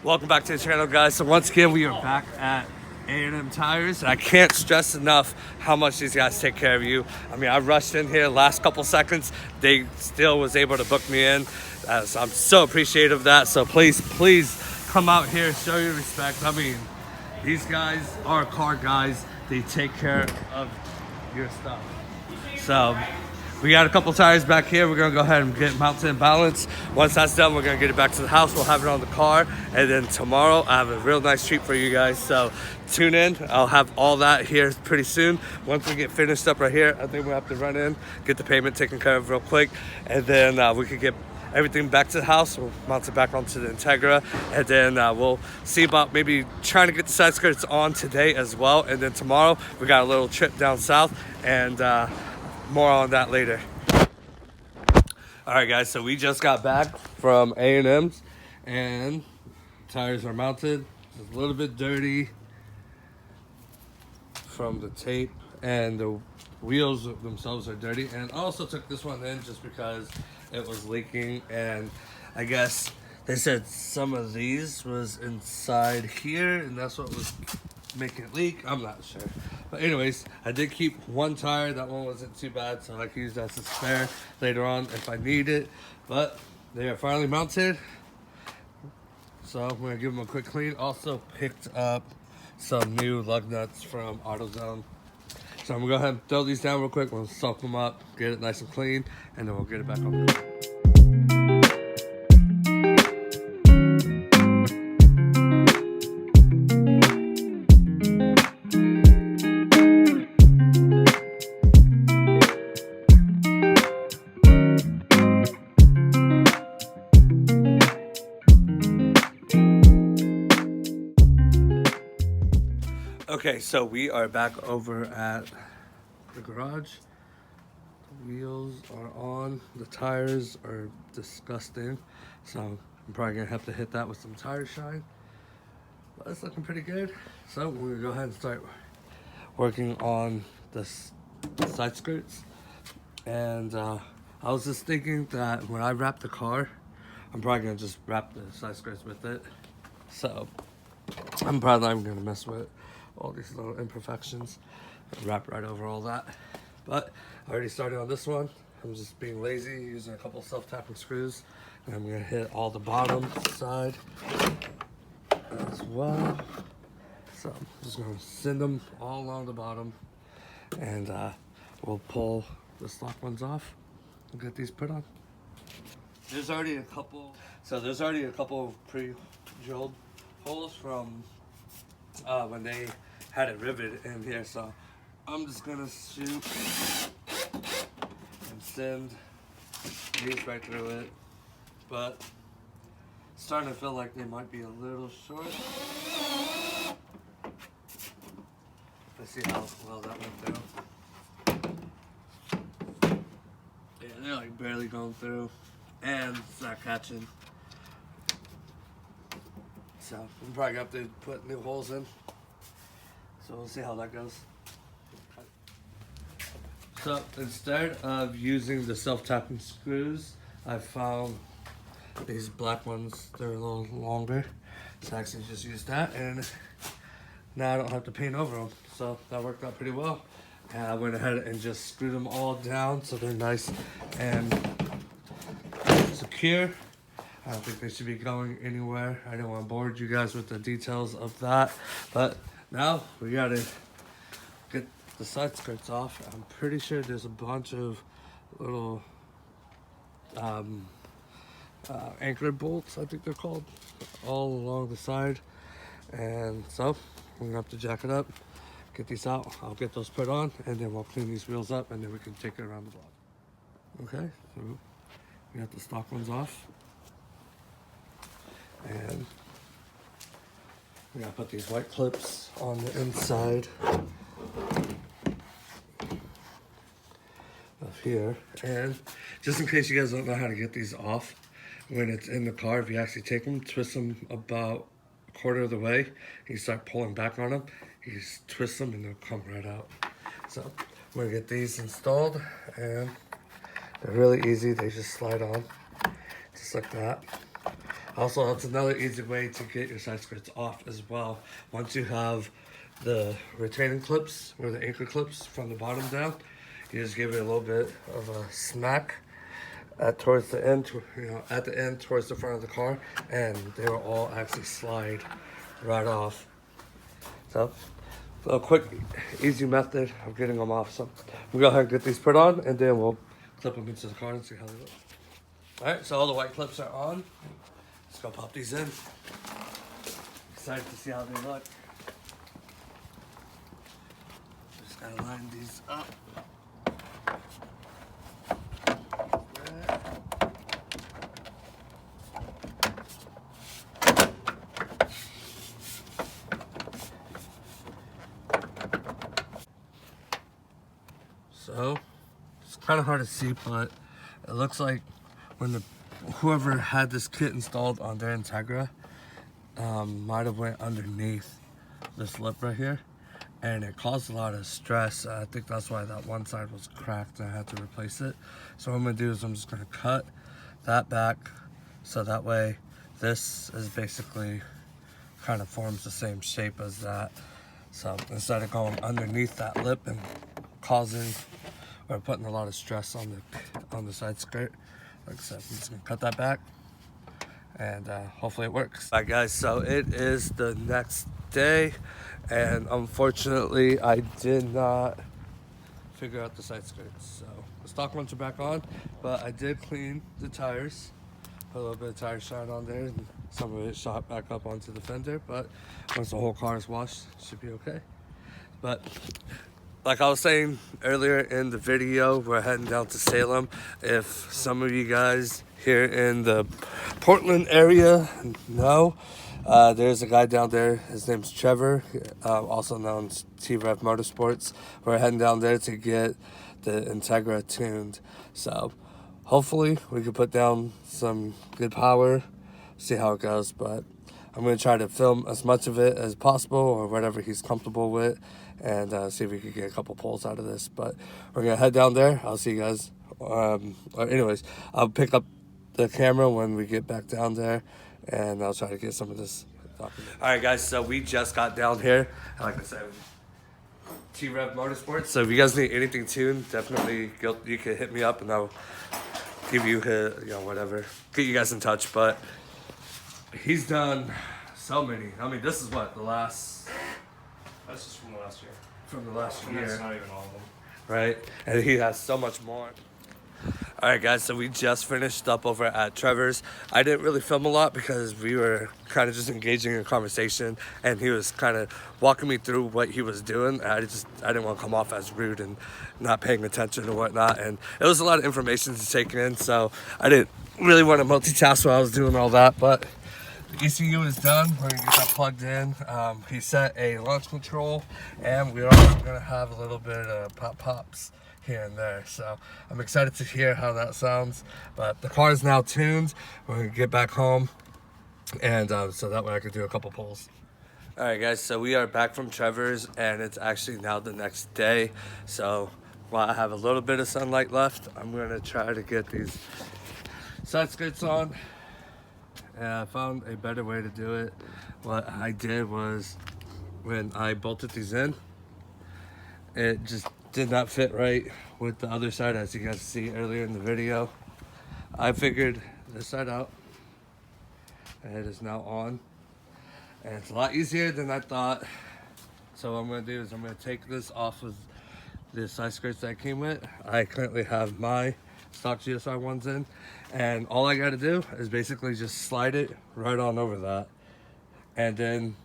Welcome back to the channel, guys. So once again, we are back at A&M Tires. And I can't stress enough how much these guys take care of you. I mean, I rushed in here last couple seconds. They still was able to book me in. So I'm so appreciative of that. So please come out here, show your respect. I mean, these guys are car guys. They take care of your stuff. So we got a couple tires back here. We're gonna go ahead and get mounted and balanced. Once that's done, we're gonna get it back to the house. We'll have it on the car. And then tomorrow, I have a real nice treat for you guys. So tune in. I'll have all that here pretty soon. Once we get finished up right here, I think we'll have to run in, get the payment taken care of real quick. And then we could get everything back to the house. We'll mount it back onto the Integra. And then we'll see about maybe trying to get the side skirts on today as well. And then tomorrow, we got a little trip down south. And more on that later. All right, guys, so we just got back from A&M's and tires are mounted. It's a little bit dirty from the tape, and the wheels themselves are dirty. And I also took this one in just because it was leaking, and I guess they said some of these was inside here, and that's what was making it leak. I'm not sure. But anyways, I did keep one tire. That one wasn't too bad, so I can use that as a spare later on if I need it. But they are finally mounted. So I'm going to give them a quick clean. Also picked up some new lug nuts from AutoZone. So I'm going to go ahead and throw these down real quick. We'll soak them up, get it nice and clean, and then we'll get it back on. Okay, so we are back over at the garage. The wheels are on. The tires are disgusting. So I'm probably gonna have to hit that with some tire shine. But it's looking pretty good. So we're gonna go ahead and start working on the side skirts. And I was just thinking that when I wrap the car, I'm probably gonna just wrap the side skirts with it. So I'm probably not even gonna mess with all these little imperfections. Wrap right over all that. But I already started on this one. I'm just being lazy, using a couple self-tapping screws. And I'm gonna hit all the bottom side as well. So I'm just gonna send them all along the bottom, and we'll pull the stock ones off and get these put on. There's already a couple pre-drilled holes from when they had it riveted in here, so I'm just gonna shoot and send these right through it. But it's starting to feel like they might be a little short. Let's see how well that went through. Yeah, they're like barely going through, and it's not catching. So I'm probably gonna have to put new holes in. So we'll see how that goes. So instead of using the self-tapping screws, I found these black ones. They're a little longer. So I actually just used that, and now I don't have to paint over them. So that worked out pretty well. And I went ahead and just screwed them all down so they're nice and secure. I don't think they should be going anywhere. I don't want to bore you guys with the details of that. But now we gotta get the side skirts off. I'm pretty sure there's a bunch of little anchor bolts, I think they're called, all along the side. And so we're gonna have to jack it up, get these out. I'll get those put on, and then we'll clean these wheels up, and then we can take it around the block. Okay, so we got the stock ones off. And we gotta put these white clips on the inside of here. And just in case you guys don't know how to get these off, when it's in the car, if you actually take them, twist them about a quarter of the way, you start pulling back on them, you just twist them and they'll come right out. So we're gonna get these installed, and they're really easy. They just slide on just like that. Also, that's another easy way to get your side skirts off as well. Once you have the retaining clips or the anchor clips from the bottom down, you just give it a little bit of a smack towards the end, at the end towards the front of the car, and they will all actually slide right off. So, a quick, easy method of getting them off. So, we'll go ahead and get these put on, and then we'll clip them into the car and see how they look. All right, so all the white clips are on. Let's go pop these in. Excited to see how they look. Just gotta line these up. So, it's kind of hard to see, but it looks like when whoever had this kit installed on their Integra might have went underneath this lip right here, and it caused a lot of stress. I think that's why that one side was cracked and I had to replace it. So what I'm gonna do is I'm just gonna cut that back so that way this is basically kind of forms the same shape as that. So instead of going underneath that lip and causing or putting a lot of stress on the side skirt, like I said, I'm just gonna cut that back and hopefully it works. All right guys, so it is the next day, and unfortunately I did not figure out the side skirts. So the stock ones are back on, but I did clean the tires, put a little bit of tire shine on there, and some of it shot back up onto the fender, but once the whole car is washed, it should be okay. But like I was saying earlier in the video, we're heading down to Salem. If some of you guys here in the Portland area know, there's a guy down there, his name's Trevor, also known as T-Rev Motorsports. We're heading down there to get the Integra tuned. So hopefully we can put down some good power, see how it goes, but I'm going to try to film as much of it as possible or whatever he's comfortable with, and see if we can get a couple pulls out of this. But we're going to head down there. I'll see you guys. Anyways, I'll pick up the camera when we get back down there, and I'll try to get some of this documented. All right, guys, so we just got down here. Like I said, T-Rev Motorsport. So if you guys need anything tuned, definitely you can hit me up, and I'll give you, whatever, get you guys in touch. But he's done so many. I mean, this is what, the last... That's just from the last year. From the last year. That's not even all of them. Right? And he has so much more. All right, guys, so we just finished up over at Trevor's. I didn't really film a lot because we were kind of just engaging in conversation, and he was kind of walking me through what he was doing. I didn't want to come off as rude and not paying attention or whatnot. And it was a lot of information to take in, so I didn't really want to multitask while I was doing all that, but the ECU is done. We're gonna get that plugged in. He set a launch control, and we're also gonna have a little bit of pops here and there. So I'm excited to hear how that sounds. But the car is now tuned. We're gonna get back home, and so that way I can do a couple pulls. All right, guys. So we are back from Trevor's, and it's actually now the next day. So while I have a little bit of sunlight left, I'm gonna try to get these side skirts on. And I found a better way to do it. What I did was, when I bolted these in, it just did not fit right with the other side, as you guys see earlier in the video. I figured this side out, and it is now on. And it's a lot easier than I thought. So what I'm gonna do is I'm gonna take this off of the side skirts that I came with. I currently have my stock GSR ones in, and all I gotta do is basically just slide it right on over that, and then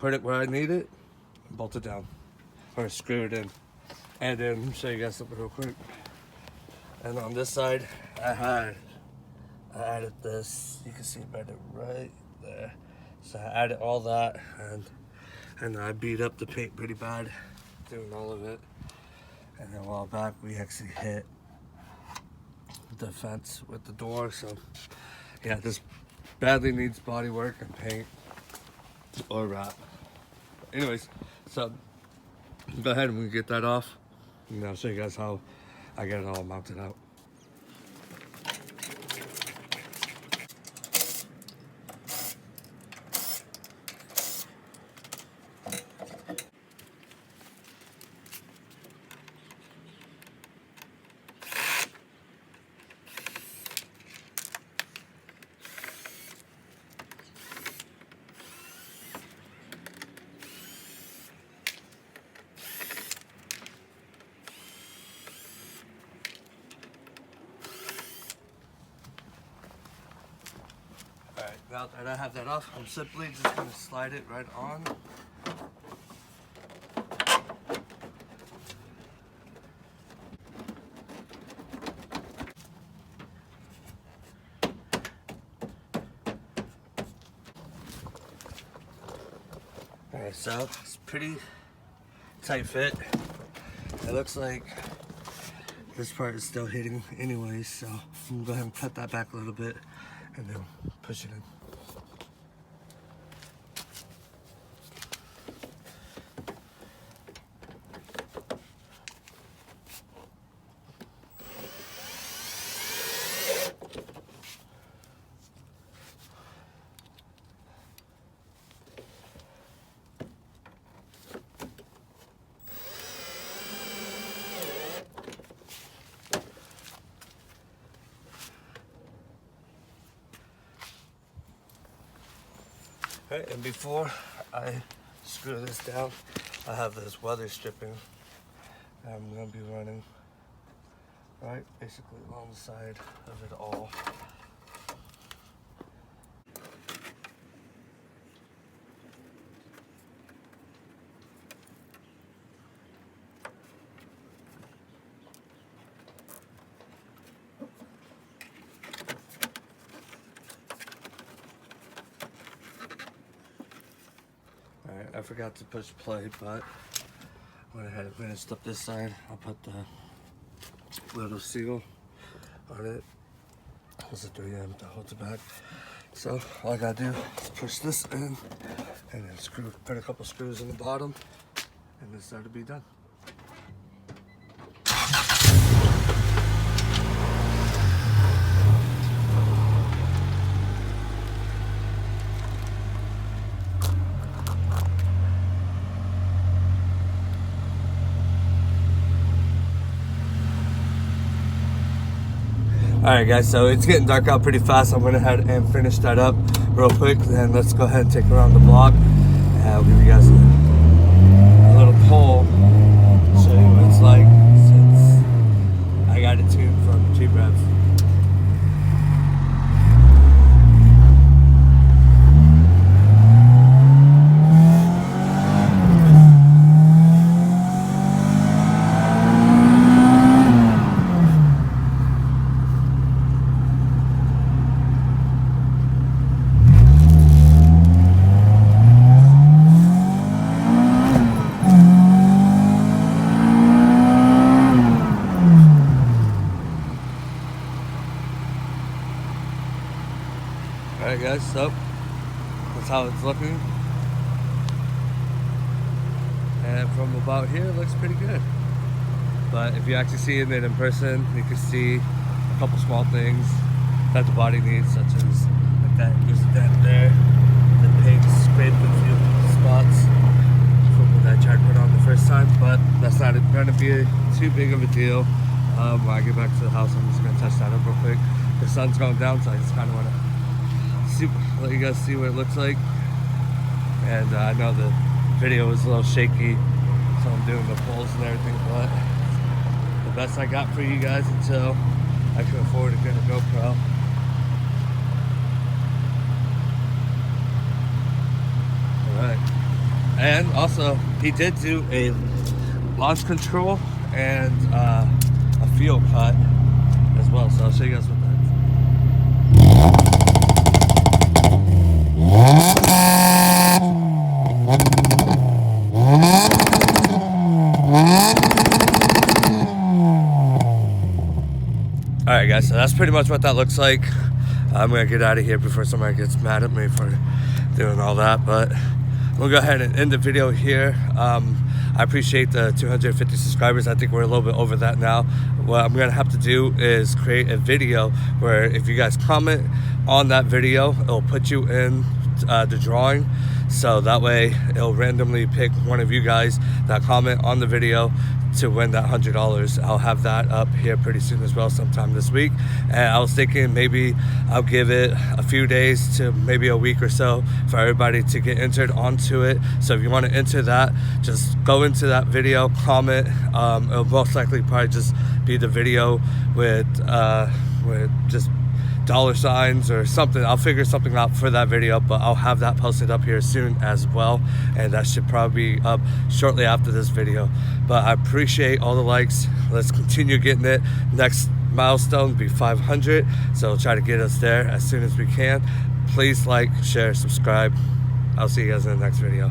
put it where I need it, and bolt it down, or screw it in. And then let me show you guys something real quick. And on this side, I added this. You can see it better right there. So I added all that, and I beat up the paint pretty bad doing all of it. And then a while back, we actually hit the fence with the door. So yeah, this badly needs body work and paint or wrap. Anyways, so go ahead and we get that off, and I'll show you guys how I get it all mounted out. Now that I have that off, I'm simply just going to slide it right on. Alright, so it's pretty tight fit. It looks like this part is still hitting anyways, so I'm gonna go ahead and cut that back a little bit and then push it in. Alright, and before I screw this down, I have this weather stripping that I'm going to be running right basically along the side of it all. Alright, I forgot to push play, but when I had finished up this side, I'll put the little seal on it. There's a 3M to hold it back. So all I gotta do is push this in and then put a couple screws in the bottom, and this ought to be done. Alright guys, so it's getting dark out pretty fast. I went ahead and finished that up real quick, and let's go ahead and take it around the block. And I'll give you guys a little poll, show you what it's like since I got it tuned from T-Rev. Alright guys, so that's how it's looking, and from about here it looks pretty good. But if you actually see it in person, you can see a couple small things that the body needs, such as like that, there's a dent there, the paint scraped a few spots from what I tried to put on the first time, but that's not going to be too big of a deal. When I get back to the house, I'm just going to touch that up real quick. The sun's going down, so I just kind of want to let you guys see what it looks like. And I know the video was a little shaky, so I'm doing the pulls and everything, but the best I got for you guys until I can afford to get a GoPro. Alright, and also he did do a launch control and a fuel cut as well, so I'll show you guys what that is. Alright guys, so that's pretty much what that looks like. I'm gonna get out of here before somebody gets mad at me for doing all that, but we'll go ahead and end the video here. I appreciate the 250 subscribers. I think we're a little bit over that now. What I'm gonna have to do is create a video where if you guys comment on that video, it'll put you in the drawing, so that way it'll randomly pick one of you guys that comment on the video to win that $100. I'll have that up here pretty soon as well, sometime this week. And I was thinking maybe I'll give it a few days to maybe a week or so for everybody to get entered onto it. So if you want to enter that, just go into that video, comment. It'll most likely probably just be the video with just dollar signs or something. I'll figure something out for that video, but I'll have that posted up here soon as well, and that should probably be up shortly after this video. But I appreciate all the likes. Let's continue getting it. Next milestone be 500, so try to get us there as soon as we can. Please like, share, subscribe. I'll see you guys in the next video.